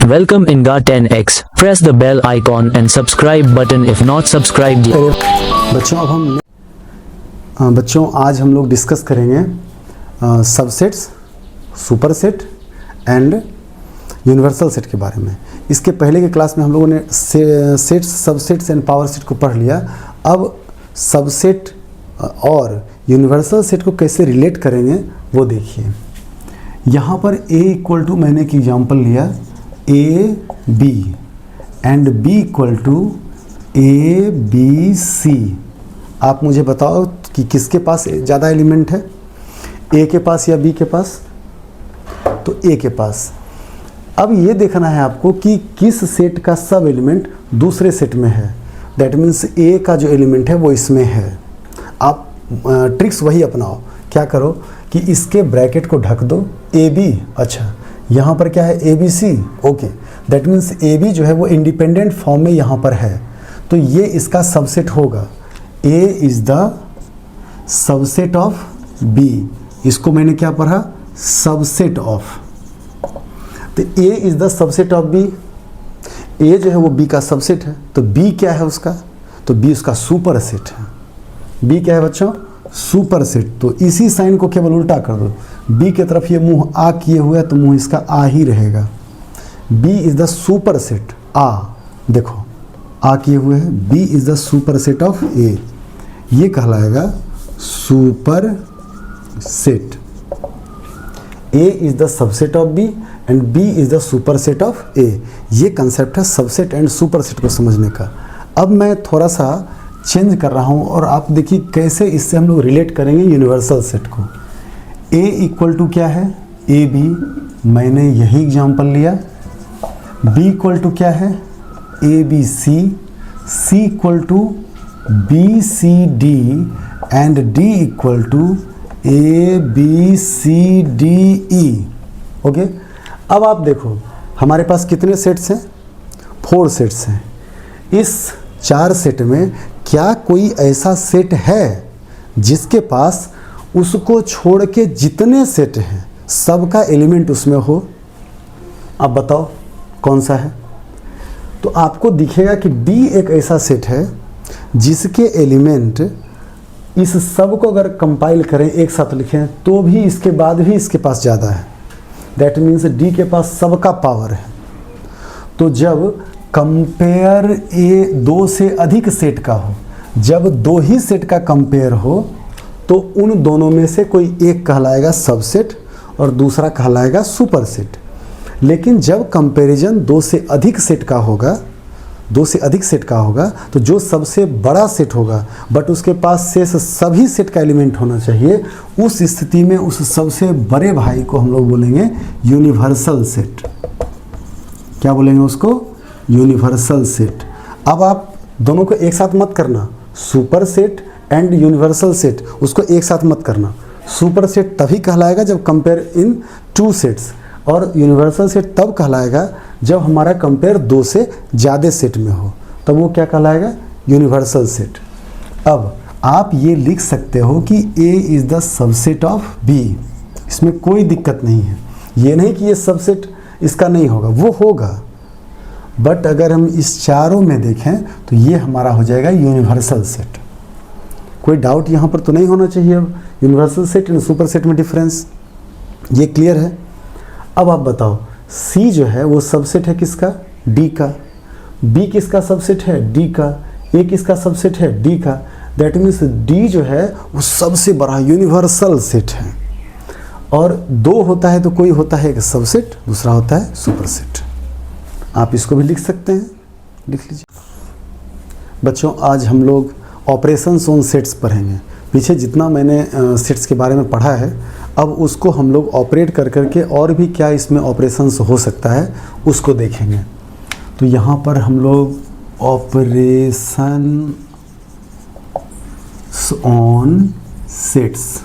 Welcome in GA 10x. Press the bell icon and subscribe button if not subscribed yet. बच्चों आज हम लोग discuss करेंगे subsets, superset and universal set के बारे में। इसके पहले के क्लास में हम लोगों ने sets, subsets and power set को पढ़ लिया। अब सबसेट और यूनिवर्सल सेट को कैसे रिलेट करेंगे वो देखिए। यहाँ पर A इक्वल टू, मैंने एक एग्जाम्पल लिया A B and B equal to A B C। आप मुझे बताओ कि किसके पास ज़्यादा एलिमेंट है, A के पास या B के पास? तो A के पास। अब ये देखना है आपको कि किस सेट का सब एलिमेंट दूसरे सेट में है। दैट मीन्स A का जो एलिमेंट है वो इसमें है। आप ट्रिक्स वही अपनाओ। क्या करो कि इसके ब्रैकेट को ढक दो, AB। अच्छा, यहाँ पर क्या है ABC। Okay, that means AB जो है वो इंडिपेंडेंट फॉर्म में यहाँ पर है, तो ये इसका सबसेट होगा। A is the subset of B। इसको मैंने क्या पढ़ा? Subset of. तो A is the subset of B। A जो है वो B का सबसेट है, तो B क्या है उसका? तो B उसका सुपर सेट है। B क्या है बच्चों? Super set. तो इसी साइन को केवल उल्टा कर दो। B की तरफ ये मुंह आ किए हुए है तो मुंह इसका आ ही रहेगा। B is the superset. आ देखो, आ किए हुए है। B is the superset of A। ये कहलाएगा superset. A is the subset of B and B is the superset of A। ये कंसेप्ट है सबसेट एंड सुपर सेट को समझने का। अब मैं थोड़ा सा चेंज कर रहा हूँ और आप देखिए कैसे इससे हम लोग रिलेट करेंगे यूनिवर्सल सेट को। A इक्वल टू क्या है? AB। मैंने यही एग्जाम्पल लिया। B इक्वल टू क्या है? ABC। C equal to BCD and D equal to ABCDE। Okay, अब आप देखो हमारे पास कितने सेट्स हैं? 4 सेट्स हैं। इस 4 सेट में क्या कोई ऐसा सेट है जिसके पास उसको छोड़ के जितने सेट हैं सबका एलिमेंट उसमें हो? आप बताओ कौन सा है? तो आपको दिखेगा कि D एक ऐसा सेट है जिसके एलिमेंट इस सब को अगर कंपाइल करें, एक साथ लिखें, तो भी इसके बाद भी इसके पास ज़्यादा है। दैट मीन्स D के पास सबका पावर है। तो जब कंपेयर A 2 से अधिक सेट का हो, जब 2 ही सेट का कंपेयर हो, तो उन दोनों में से कोई एक कहलाएगा सबसेट और दूसरा कहलाएगा सुपर सेट। लेकिन जब कंपैरिजन 2 से अधिक सेट का होगा, 2 से अधिक सेट का होगा, तो जो सबसे बड़ा सेट होगा बट उसके पास शेष सभी सेट का एलिमेंट होना चाहिए, उस स्थिति में उस सबसे बड़े भाई को हम लोग बोलेंगे यूनिवर्सल सेट। क्या बोलेंगे उसको? Universal set. अब आप दोनों को एक साथ मत करना, super set and universal set, उसको एक साथ मत करना। सुपर सेट तभी कहलाएगा जब कंपेयर इन 2 सेट्स, और यूनिवर्सल सेट तब कहलाएगा जब हमारा कंपेयर 2 से ज़्यादा सेट में हो, तब वो क्या कहलाएगा? Universal set. अब आप ये लिख सकते हो कि A is the subset of B। इसमें कोई दिक्कत नहीं है। ये नहीं कि ये सबसेट इसका नहीं होगा, वो होगा, बट अगर हम इस चारों में देखें तो ये हमारा हो जाएगा यूनिवर्सल सेट। कोई डाउट यहाँ पर तो नहीं होना चाहिए। अब universal set and super set में डिफरेंस ये क्लियर है। अब आप बताओ, C जो है वो सबसेट है किसका? D का। B किसका सबसेट है? D का। A किसका सबसेट है? D का। दैट मीन्स D जो है वो सबसे बड़ा यूनिवर्सल सेट है। और 2 होता है तो कोई होता है एक सबसेट, दूसरा होता है सुपर सेट। आप इसको भी लिख सकते हैं, लिख लीजिए। बच्चों आज हम लोग ऑपरेशंस ऑन सेट्स पढ़ेंगे। पीछे जितना मैंने सेट्स के बारे में पढ़ा है, अब उसको हम लोग ऑपरेट कर करके और भी क्या इसमें ऑपरेशंस हो सकता है उसको देखेंगे। तो यहाँ पर हम लोग ऑपरेशन ऑन सेट्स।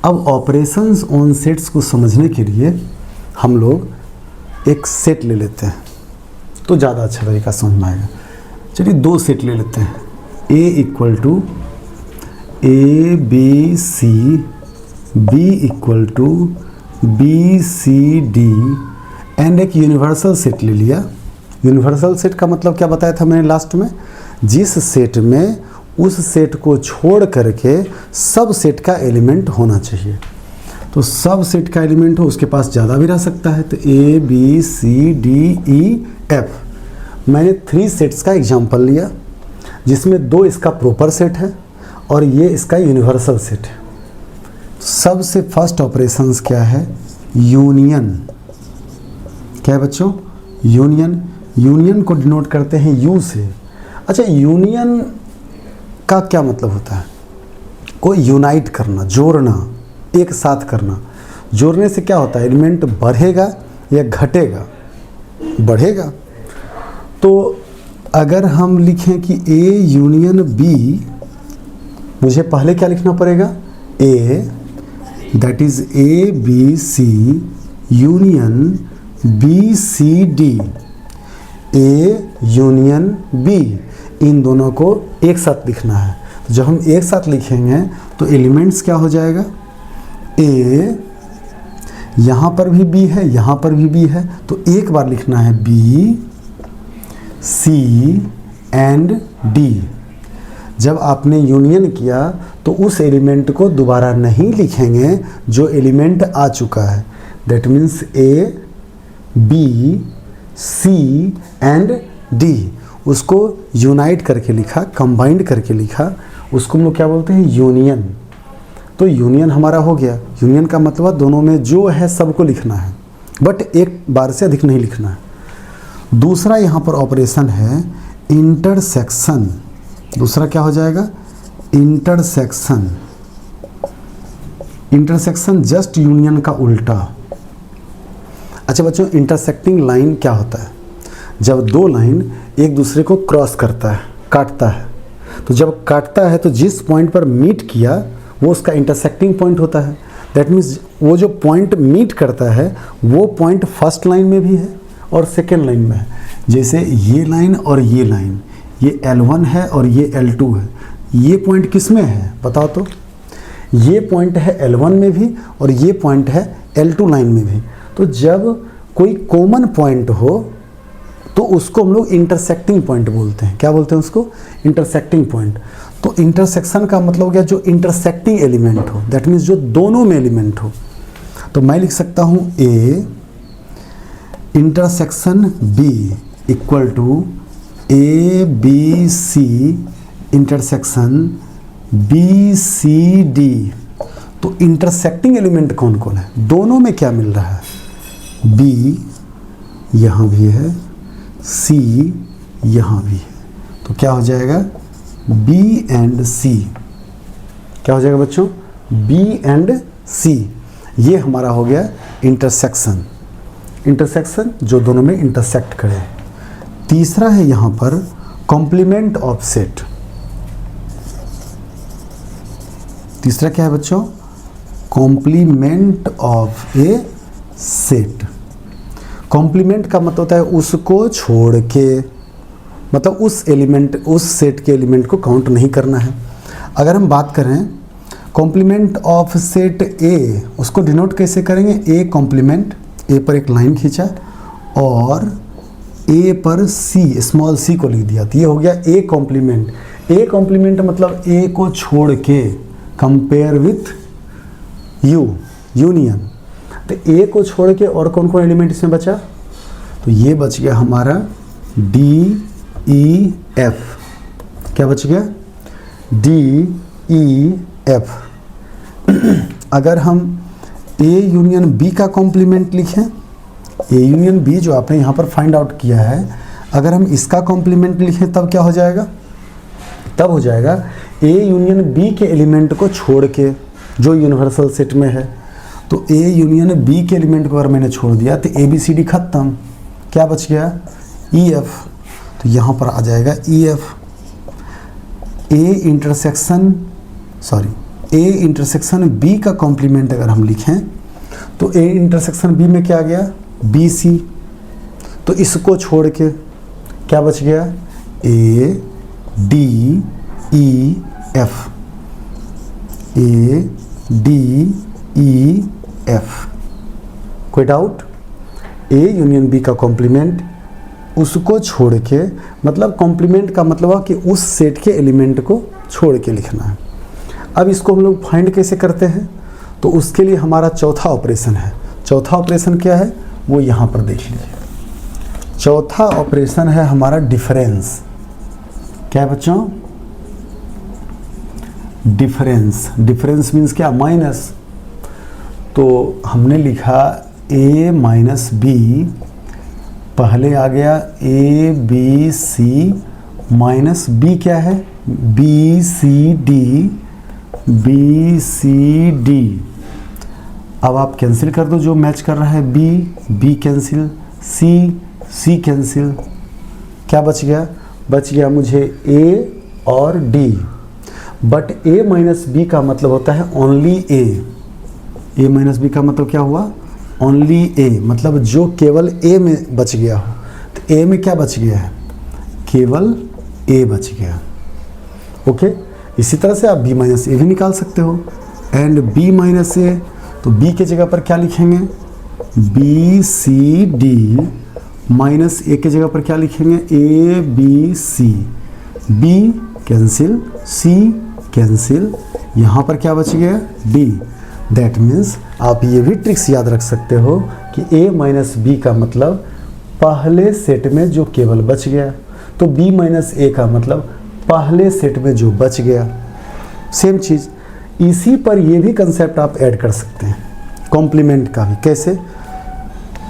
अब ऑपरेशंस ऑन सेट्स को समझने के लिए हम लोग एक सेट ले लेते हैं तो ज़्यादा अच्छा तरीका समझ में आएगा। चलिए 2 सेट ले लेते हैं। A equal to ABC, B equal to BCD and एक यूनिवर्सल सेट ले लिया। यूनिवर्सल सेट का मतलब क्या बताया था मैंने लास्ट में, जिस सेट में उस सेट को छोड़ करके सब सेट का एलिमेंट होना चाहिए। तो सब सेट का एलिमेंट हो, उसके पास ज़्यादा भी रह सकता है। तो A B C D E F, मैंने 3 सेट्स का एग्जांपल लिया जिसमें 2 इसका प्रॉपर सेट है और ये इसका यूनिवर्सल सेट है। सबसे फर्स्ट ऑपरेशंस क्या है, यूनियन। क्या है बच्चों, यूनियन। यूनियन को डिनोट करते हैं यू से। अच्छा, यूनियन का क्या मतलब होता है, को यूनाइट करना, जोड़ना, एक साथ करना। जोड़ने से क्या होता है, एलिमेंट बढ़ेगा या घटेगा, बढ़ेगा। तो अगर हम लिखें कि ए यूनियन बी, मुझे पहले क्या लिखना पड़ेगा, A that is A B C union B C D. A union B, इन दोनों को एक साथ लिखना है। तो जब हम एक साथ लिखेंगे तो एलिमेंट्स क्या हो जाएगा, ए, यहाँ पर भी बी है, यहाँ पर भी बी है, तो एक बार लिखना है बी सी एंड डी। जब आपने यूनियन किया तो उस एलिमेंट को दोबारा नहीं लिखेंगे जो एलिमेंट आ चुका है। That means A B C and D, उसको यूनाइट करके लिखा, कंबाइंड करके लिखा, उसको हम लोग क्या बोलते हैं, यूनियन। तो यूनियन हमारा हो गया। यूनियन का मतलब दोनों में जो है सबको लिखना है, बट एक बार से अधिक नहीं लिखना है। दूसरा यहाँ पर ऑपरेशन है इंटरसेक्शन। दूसरा क्या हो जाएगा, इंटरसेक्शन। इंटरसेक्शन जस्ट यूनियन का उल्टा। अच्छा बच्चों, इंटरसेक्टिंग लाइन क्या होता है, जब 2 लाइन एक दूसरे को क्रॉस करता है, काटता है। तो जब काटता है तो जिस पॉइंट पर मीट किया वो उसका इंटरसेक्टिंग पॉइंट होता है। दैट मीन्स वो जो पॉइंट मीट करता है वो पॉइंट फर्स्ट लाइन में भी है और सेकेंड लाइन में है। जैसे ये लाइन और ये लाइन, ये L1 है और ये L2 है। ये पॉइंट किस में है बताओ तो, ये पॉइंट है L1 में भी और ये पॉइंट है L2 लाइन में भी। तो जब कोई कॉमन पॉइंट हो तो उसको हम लोग इंटरसेक्टिंग पॉइंट बोलते हैं। क्या बोलते हैं उसको, इंटरसेक्टिंग पॉइंट। तो इंटरसेक्शन का मतलब हो गया जो इंटरसेक्टिंग एलिमेंट हो, दैट मीन्स जो दोनों में एलिमेंट हो। तो मैं लिख सकता हूँ A intersection B equal to A B C intersection B C D. तो इंटरसेक्टिंग एलिमेंट कौन कौन है, दोनों में क्या मिल रहा है, बी यहाँ भी है, सी यहाँ भी है। तो क्या हो जाएगा, बी एंड सी। क्या हो जाएगा बच्चों, बी एंड सी। ये हमारा हो गया इंटरसेक्शन। इंटरसेक्शन जो दोनों में इंटरसेक्ट करे। तीसरा है यहाँ पर कॉम्प्लीमेंट ऑफ सेट। तीसरा क्या है बच्चों, complement of a set. Complement का मतलब होता है उसको छोड़ के, मतलब उस एलिमेंट, उस सेट के एलिमेंट को काउंट नहीं करना है। अगर हम बात करें कॉम्प्लीमेंट ऑफ सेट ए, उसको डिनोट कैसे करेंगे, ए कॉम्प्लीमेंट, ए पर एक लाइन खींचा और ए पर सी, स्मॉल सी को लिख दिया, तो ये हो गया ए कॉम्प्लीमेंट। ए कॉम्प्लीमेंट मतलब ए को छोड़ के, कंपेयर विथ यू, यूनियन। तो ए को छोड़ के और कौन कौन एलिमेंट इसमें बचा, तो ये बच गया हमारा डी ई एफ। क्या बच गया, डी ई एफ। अगर हम ए यूनियन बी का कॉम्प्लीमेंट लिखें, ए यूनियन बी जो आपने यहाँ पर फाइंड आउट किया है, अगर हम इसका कॉम्प्लीमेंट लिखें तब क्या हो जाएगा, तब हो जाएगा ए यूनियन बी के एलिमेंट को छोड़ के जो यूनिवर्सल सेट में है। तो ए यूनियन बी के एलिमेंट को अगर मैंने छोड़ दिया तो ए बी सी डी खत्म, क्या बच गया, ई एफ। तो यहाँ पर आ जाएगा E F. A intersection B का कॉम्प्लीमेंट अगर हम लिखें तो ए इंटरसेक्शन बी में क्या आ गया, बी सी। तो इसको छोड़ के क्या बच गया, A D E F, A D E F. कोई डाउट, ए यूनियन बी का कॉम्प्लीमेंट, उसको छोड़ के, मतलब कॉम्प्लीमेंट का मतलब है कि उस सेट के एलिमेंट को छोड़ के लिखना है। अब इसको हम लोग फाइंड कैसे करते हैं, तो उसके लिए हमारा चौथा ऑपरेशन है। चौथा ऑपरेशन क्या है वो यहाँ पर देख लीजिए। चौथा ऑपरेशन है हमारा डिफरेंस। क्या है बच्चों? डिफरेंस। डिफरेंस मीन्स क्या? माइनस। तो हमने लिखा a माइनस बी, पहले आ गया A B C minus B क्या है? B C D, B C D. अब आप कैंसिल कर दो जो मैच कर रहा है, B B cancel, C C cancel, क्या बच गया? बच गया मुझे ए और D. But A minus B का मतलब होता है only A. A minus B का मतलब क्या हुआ? ओनली ए, मतलब जो केवल ए में बच गया हो। तो ए में क्या बच गया है? केवल ए बच गया। ओके, इसी तरह से आप बी माइनस ए भी निकाल सकते हो। एंड बी माइनस ए, तो बी के जगह पर क्या लिखेंगे? B C D minus A के जगह पर क्या लिखेंगे? A B C. B cancel, C cancel, यहाँ पर क्या बच गया? डी। दैट मीन्स आप ये भी ट्रिक्स याद रख सकते हो कि ए माइनस बी का मतलब पहले सेट में जो केवल बच गया, तो बी माइनस ए का मतलब पहले सेट में जो बच गया। सेम चीज़ इसी पर ये भी कंसेप्ट आप ऐड कर सकते हैं कॉम्प्लीमेंट का भी। कैसे?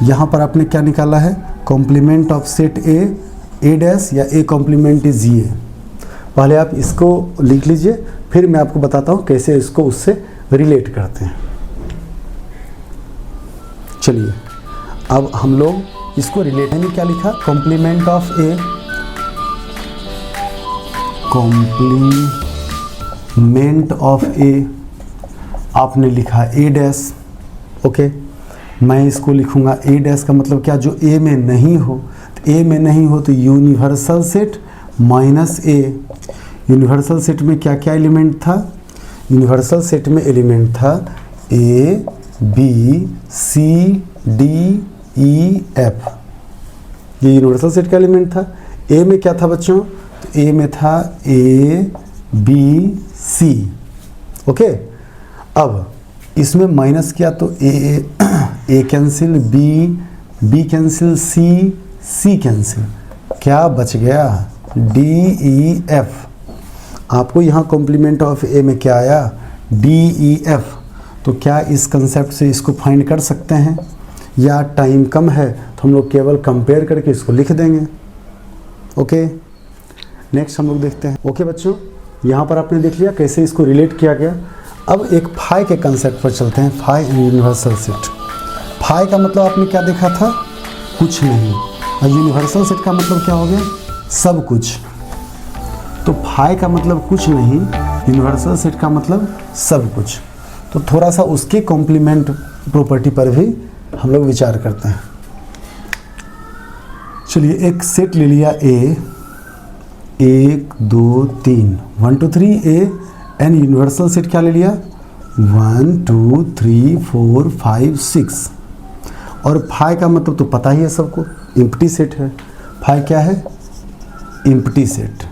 यहाँ पर आपने क्या निकाला है? Complement of set A dash या ए कॉम्प्लीमेंट इज ये। पहले आप इसको लिख लीजिए, फिर मैं आपको बताता हूँ कैसे इसको उससे रिलेट करते हैं। चलिए अब हम लोग इसको रिलेट में क्या लिखा? Complement of A, complement of A आपने लिखा ए डैश। ओके, मैं इसको लिखूंगा ए डैश का मतलब क्या? जो ए में नहीं हो। तो ए में नहीं हो तो यूनिवर्सल सेट माइनस ए। यूनिवर्सल सेट में क्या क्या एलिमेंट था? यूनिवर्सल सेट में एलिमेंट था A B C D E F. ये यूनिवर्सल सेट का एलिमेंट था। ए में क्या था बच्चों? तो ए में था ए बी सी। ओके, अब इसमें माइनस किया तो ए cancel, B cancel, C cancel, क्या बच गया? D E F. आपको यहाँ कॉम्प्लीमेंट ऑफ ए में क्या आया? D E F. तो क्या इस कंसेप्ट से इसको फाइंड कर सकते हैं, या टाइम कम है तो हम लोग केवल कंपेयर करके इसको लिख देंगे? ओके, नेक्स्ट हम लोग देखते हैं। ओके बच्चों, यहाँ पर आपने देख लिया कैसे इसको रिलेट किया गया। अब एक फाई के कंसेप्ट पर चलते हैं, phi and universal set. Phi का मतलब आपने क्या देखा था? कुछ नहीं। और यूनिवर्सल सेट का मतलब क्या हो गया? सब कुछ। तो फाई का मतलब कुछ नहीं, यूनिवर्सल सेट का मतलब सब कुछ। तो थोड़ा सा उसके कॉम्प्लीमेंट प्रॉपर्टी पर भी हम लोग विचार करते हैं। चलिए एक सेट ले लिया ए, 1 2 3, 1 2 3 ए, एंड यूनिवर्सल सेट क्या ले लिया? 1 2 3 4 5 6। और फाई का मतलब तो पता ही है सबको, एम्प्टी सेट है। फाई क्या है? Empty set.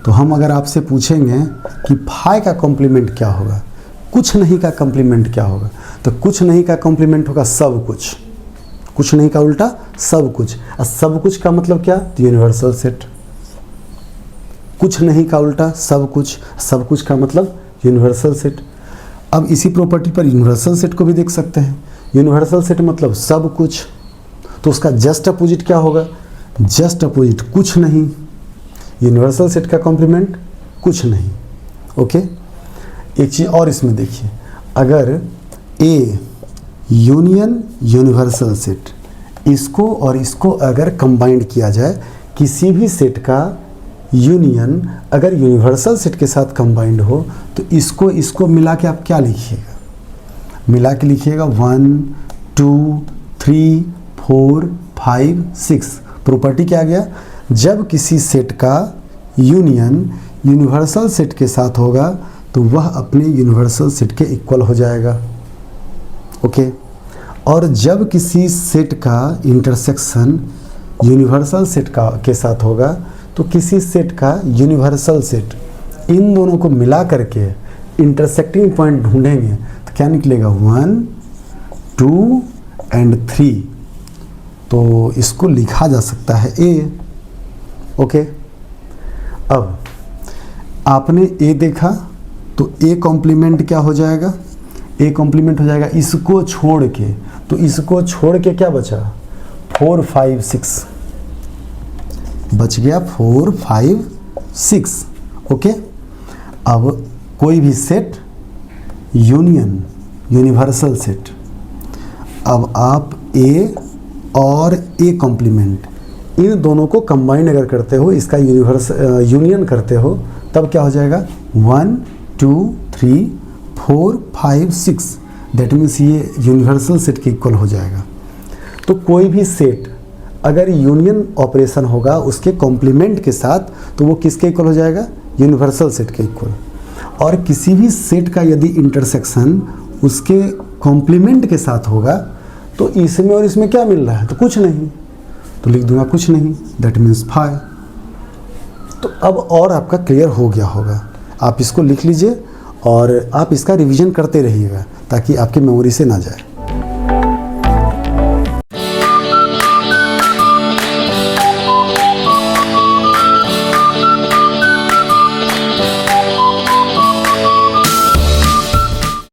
तो हम अगर आपसे पूछेंगे कि फाई का कॉम्प्लीमेंट क्या होगा, कुछ नहीं का कॉम्प्लीमेंट क्या होगा, तो कुछ नहीं का कॉम्प्लीमेंट होगा सब कुछ। कुछ नहीं का उल्टा सब कुछ। और सब कुछ का मतलब क्या? Universal set. कुछ नहीं का उल्टा सब कुछ, सब कुछ का मतलब यूनिवर्सल सेट। अब इसी प्रॉपर्टी पर यूनिवर्सल सेट को भी देख सकते हैं। यूनिवर्सल सेट मतलब सब कुछ, तो उसका जस्ट अपोजिट क्या होगा? जस्ट अपोजिट कुछ नहीं। यूनिवर्सल सेट का कॉम्प्लीमेंट कुछ नहीं। ओके, एक चीज़ और इसमें देखिए, अगर ए यूनियन यूनिवर्सल सेट, इसको और इसको अगर कंबाइंड किया जाए, किसी भी सेट का यूनियन अगर यूनिवर्सल सेट के साथ कंबाइंड हो, तो इसको मिला के आप क्या लिखिएगा? मिला के लिखिएगा 1 2 3 4 5 6। प्रॉपर्टी क्या आ गया? जब किसी सेट का यूनियन यूनिवर्सल सेट के साथ होगा तो वह अपने यूनिवर्सल सेट के इक्वल हो जाएगा। ओके, और जब किसी सेट का इंटरसेक्शन यूनिवर्सल सेट का के साथ होगा तो किसी सेट का यूनिवर्सल सेट, इन दोनों को मिला करके इंटरसेक्टिंग पॉइंट ढूंढेंगे तो क्या निकलेगा 1, 2 एंड 3। तो इसको लिखा जा सकता है ए। ओके, अब आपने ए देखा तो ए कॉम्प्लीमेंट क्या हो जाएगा, ए कॉम्प्लीमेंट हो जाएगा इसको छोड़ के, तो इसको छोड़ के क्या बचा 4, 5, 6 बच गया 4, 5, 6। ओके, अब कोई भी सेट यूनियन यूनिवर्सल सेट, अब आप ए और ए कॉम्प्लीमेंट इन दोनों को कंबाइन अगर करते हो, इसका यूनियन करते हो, तब क्या हो जाएगा 1, 2, 3, 4, 5, 6। दैट मीन्स ये यूनिवर्सल सेट के इक्वल हो जाएगा। तो कोई भी सेट अगर यूनियन ऑपरेशन होगा उसके कॉम्प्लीमेंट के साथ तो वो किसके इक्वल हो जाएगा, यूनिवर्सल सेट के इक्वल। और किसी भी सेट का यदि इंटरसेक्शन उसके कॉम्प्लीमेंट के साथ होगा तो इसमें और इसमें क्या मिल रहा है, तो कुछ नहीं, तो लिख दूंगा कुछ नहीं, दैट मीन्स 5। तो अब और आपका क्लियर हो गया होगा। आप इसको लिख लीजिए और आप इसका रिवीजन करते रहिएगा ताकि आपकी मेमोरी से ना जाए।